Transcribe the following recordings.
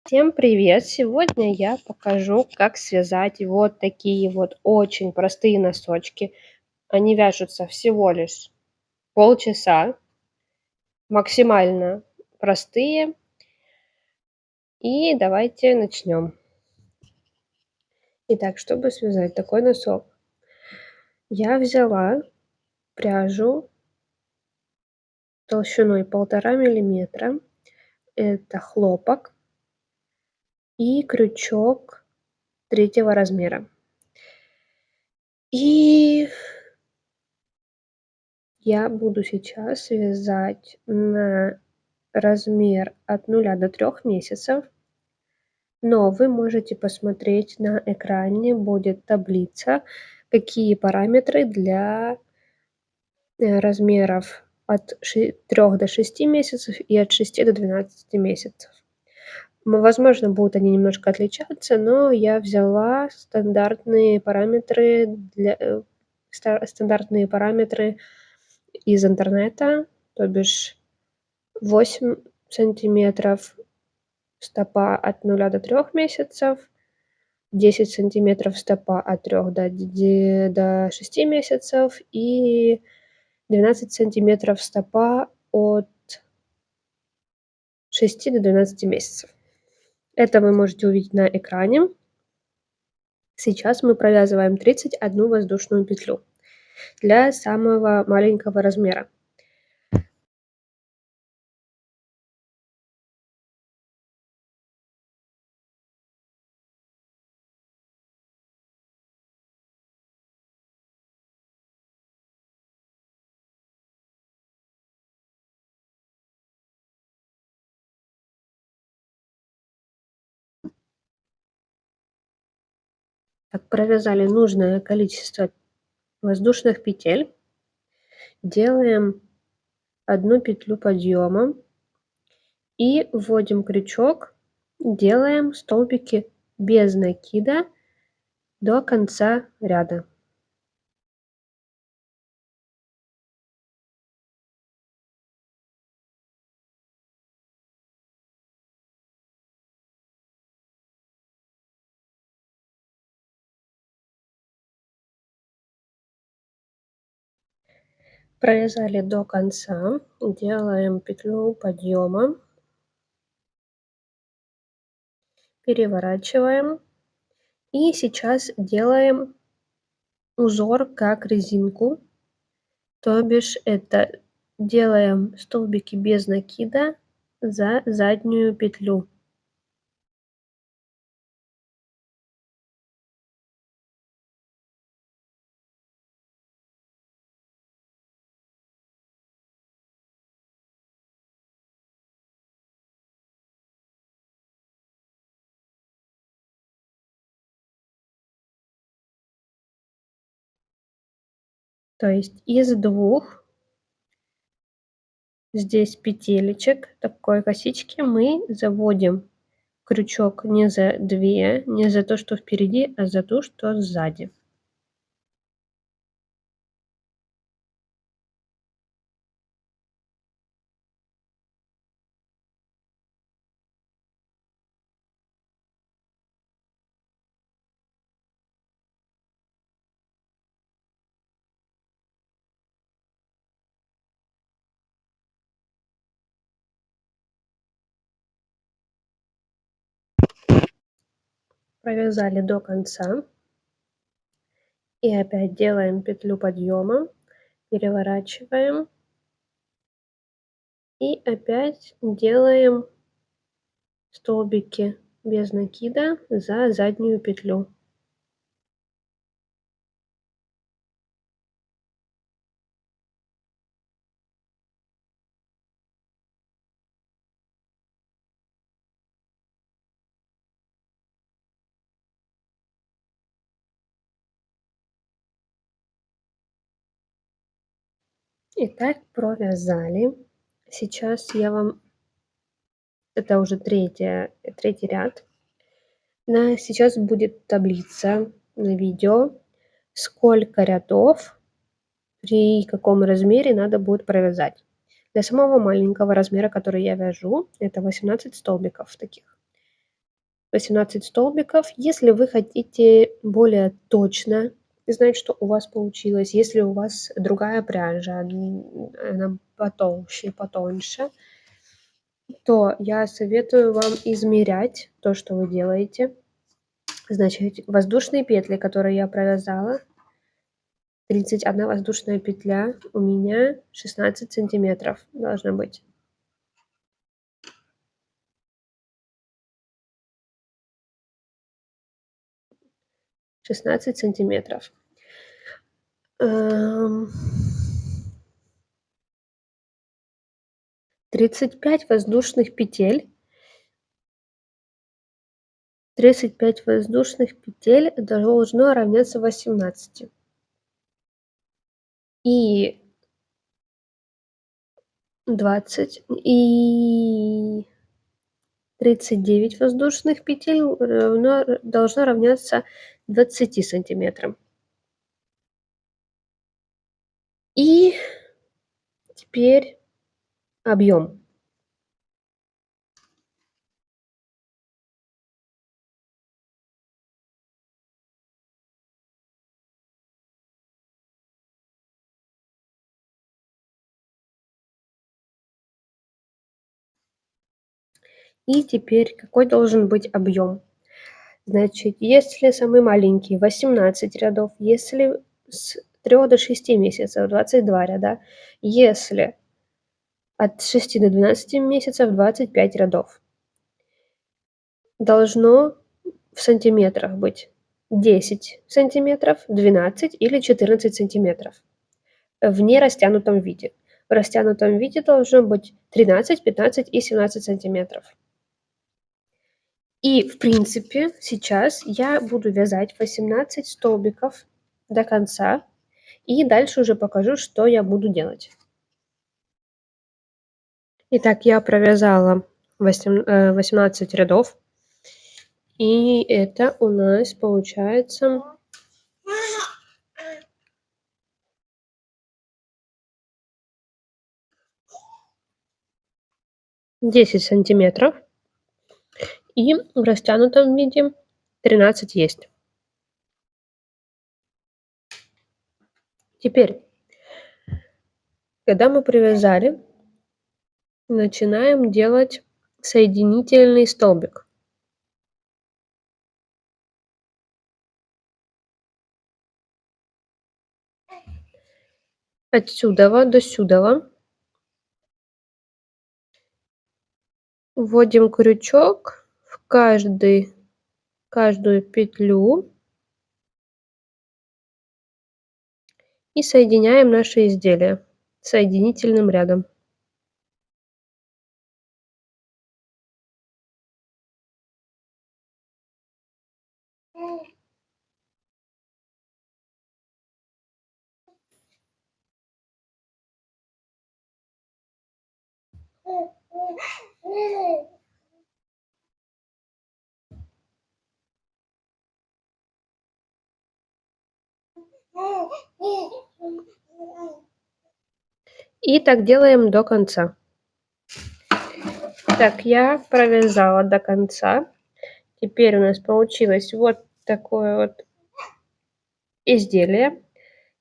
Всем привет! Сегодня я покажу, как связать вот такие вот очень простые носочки. Они вяжутся всего лишь полчаса, максимально простые. И давайте начнем. Итак, чтобы связать такой носок, я взяла пряжу толщиной 1,5 миллиметра. Это хлопок и крючок 3 размера. И я буду сейчас вязать на размер от 0 до 3 месяцев. Но вы можете посмотреть на экране, будет таблица, какие параметры для размеров от 3 до 6 месяцев и от 6 до 12 месяцев. Возможно, будут они немножко отличаться, но я взяла стандартные параметры из интернета, то бишь 8 сантиметров стопа от 0 до 3 месяцев, 10 сантиметров стопа от 3 до 6 месяцев и 12 сантиметров стопа от 6 до 12 месяцев. Это вы можете увидеть на экране. Сейчас мы провязываем 31 воздушную петлю для самого маленького размера. Так, провязали нужное количество воздушных петель. Делаем 1 петлю подъема и вводим крючок, делаем столбики без накида до конца ряда. Провязали до конца, делаем петлю подъема, переворачиваем и сейчас делаем узор как резинку, то бишь это делаем столбики без накида за заднюю петлю. То есть из 2 здесь петелечек такой косички мы заводим крючок не за 2, не за то, что впереди, а за то, что сзади. Провязали до конца. И опять делаем петлю подъема, переворачиваем. И опять делаем столбики без накида за заднюю петлю. Итак, провязали. Сейчас я вам... Это уже третий ряд. Сейчас будет таблица на видео, сколько рядов при каком размере надо будет провязать. Для самого маленького размера, который я вяжу, это 18 столбиков таких. 18 столбиков. Если вы хотите более точно знать, что у вас получилось, если у вас другая пряжа, она потолще, потоньше, то я советую вам измерять то, что вы делаете. Значит, воздушные петли, которые я провязала, 31 воздушная петля у меня 16 сантиметров должна быть. 16 сантиметров. 35 воздушных петель. 35 воздушных петель должно равняться 18. И 20 и 39 воздушных петель должно равняться 20 сантиметрам. И теперь объем. И теперь какой должен быть объем? Значит, если самый маленький 18 рядов, если с 3 до 6 месяцев 22 ряда, если от 6 до 12 месяцев 25 рядов. Должно в сантиметрах быть 10 сантиметров, 12 или 14 сантиметров в нерастянутом виде. В растянутом виде должно быть 13, 15 и 17 сантиметров. И, в принципе, сейчас я буду вязать 18 столбиков до конца, и дальше уже покажу, что я буду делать. Итак, я провязала 18 рядов, и это у нас получается 10 сантиметров, и в растянутом виде 13 есть. Теперь, когда мы привязали, начинаем делать соединительный столбик. Отсюда до сюда вводим крючок в каждую петлю и соединяем наше изделие соединительным рядом. И так делаем до конца. Так, я провязала до конца. Теперь у нас получилось вот такое вот изделие.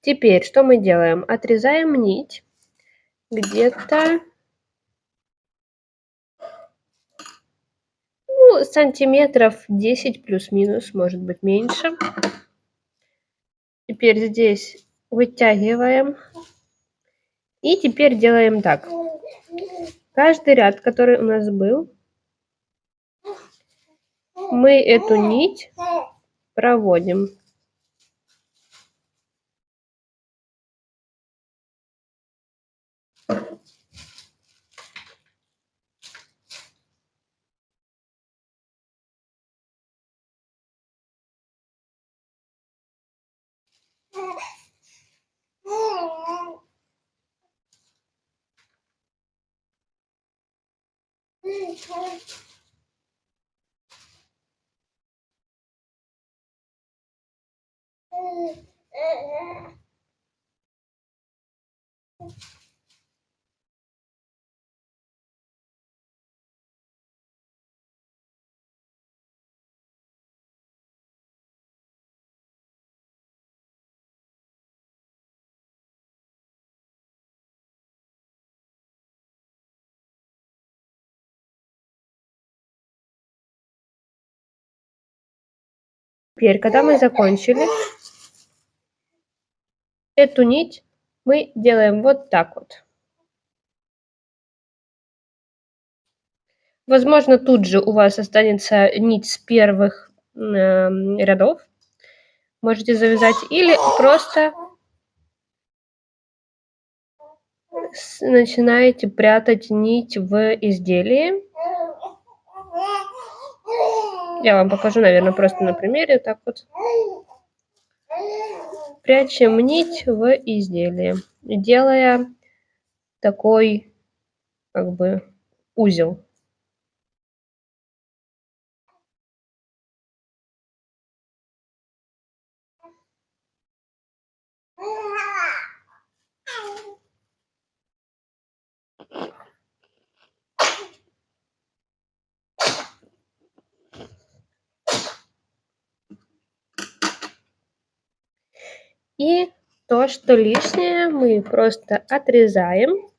Теперь что мы делаем? Отрезаем нить где-то сантиметров 10 плюс-минус, может быть меньше. Теперь здесь вытягиваем. И теперь делаем так. Каждый ряд, который у нас был, мы эту нить проводим. Теперь, когда мы закончили, эту нить мы делаем вот так вот. Возможно, тут же у вас останется нить с первых рядов. Можете завязать или просто начинаете прятать нить в изделии. Я вам покажу, наверное, просто на примере. Так вот. Прячем нить в изделие, делая такой, как бы, узел. И то, что лишнее, мы просто отрезаем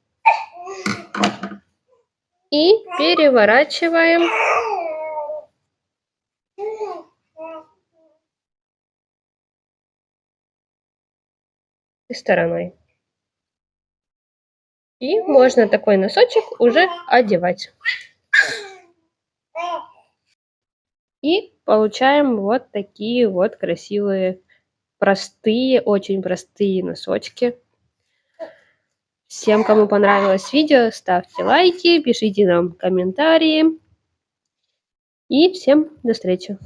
и переворачиваем стороной. И можно такой носочек уже одевать. И получаем вот такие вот красивые, простые, очень простые носочки. Всем, кому понравилось видео, ставьте лайки, пишите нам комментарии. И всем до встречи.